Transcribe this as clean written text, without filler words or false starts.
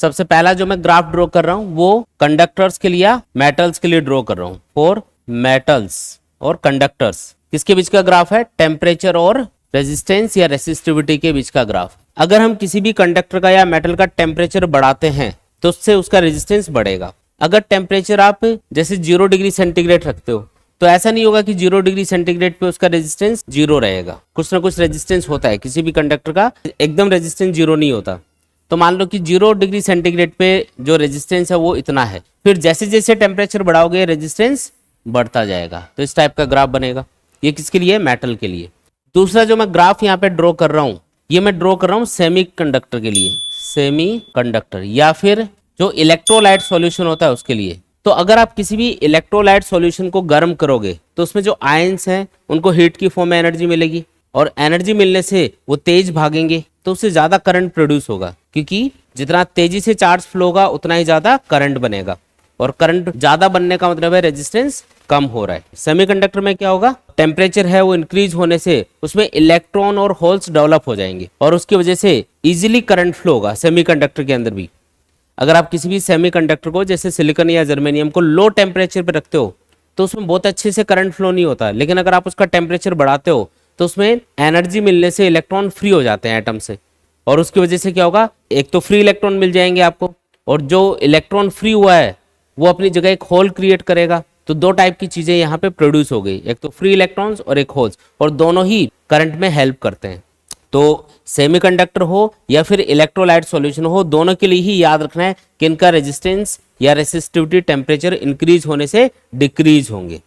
सबसे पहला जो मैं ग्राफ ड्रॉ कर रहा हूं वो कंडक्टर्स के लिए या मेटल्स के लिए ड्रॉ कर रहा हूं। फॉर मेटल्स और कंडक्टर्स किसके बीच का ग्राफ है? टेम्परेचर और रेजिस्टेंस या रेसिस्टिविटी के बीच का ग्राफ। अगर हम किसी भी कंडक्टर का या मेटल का टेम्परेचर बढ़ाते हैं तो उससे उसका रेजिस्टेंस बढ़ेगा। अगर टेम्परेचर आप जैसे 0 डिग्री सेंटीग्रेड रखते हो तो ऐसा नहीं होगा कि 0 डिग्री सेंटीग्रेड पे उसका रेजिस्टेंस 0 रहेगा। कुछ ना कुछ रेजिस्टेंस होता है, किसी भी कंडक्टर का एकदम रेजिस्टेंस 0 नहीं होता। तो मान लो कि 0 डिग्री सेंटीग्रेड पे जो रेजिस्टेंस है वो इतना है, फिर जैसे जैसे टेम्परेचर बढ़ाओगे रेजिस्टेंस बढ़ता जाएगा। तो इस टाइप का ग्राफ बनेगा। ये किसके लिए? मेटल के लिए। दूसरा जो मैं ग्राफ यहाँ पे ड्रॉ कर रहा हूँ, ये मैं ड्रॉ कर रहा हूँ सेमी कंडक्टर के लिए। सेमी कंडक्टर या फिर जो इलेक्ट्रोलाइट सॉल्यूशन होता है उसके लिए। तो अगर आप किसी भी इलेक्ट्रोलाइट सॉल्यूशन को गर्म करोगे तो उसमें जो आयंस हैं उनको हीट की फॉर्म में एनर्जी मिलेगी, और एनर्जी मिलने से वो तेज भागेंगे तो उससे ज्यादा करंट प्रोड्यूस होगा, क्योंकि जितना तेजी से चार्ज फ्लो होगा उतना ही ज्यादा करंट बनेगा, और करंट ज्यादा बनने का मतलब है रेजिस्टेंस कम हो रहा है। सेमीकंडक्टर में क्या होगा? टेम्परेचर है वो इंक्रीज होने से उसमें इलेक्ट्रॉन और होल्स डेवलप हो जाएंगे, और उसकी वजह से इजीली करंट फ्लो होगा सेमीकंडक्टर के अंदर भी। अगर आप किसी भी सेमीकंडक्टर को जैसे सिलिकॉन या जर्मेनियम को लो टेम्परेचर पे रखते हो तो उसमें बहुत अच्छे से करंट फ्लो नहीं होता, लेकिन अगर आप उसका टेम्परेचर बढ़ाते हो तो उसमें एनर्जी मिलने से इलेक्ट्रॉन फ्री हो जाते हैं एटम से, और उसकी वजह से क्या होगा? एक तो फ्री इलेक्ट्रॉन मिल जाएंगे आपको, और जो इलेक्ट्रॉन फ्री हुआ है वो अपनी जगह एक होल क्रिएट करेगा। तो दो टाइप की चीजें यहाँ पे प्रोड्यूस हो गई, एक तो फ्री इलेक्ट्रॉन्स और एक होल्स, और दोनों ही करंट में हेल्प करते हैं। तो सेमीकंडक्टर हो या फिर इलेक्ट्रोलाइट सॉल्यूशन हो, दोनों के लिए ही याद रखना है कि इनका रेजिस्टेंस या रेसिस्टिविटी टेम्परेचर इंक्रीज होने से डिक्रीज होंगे।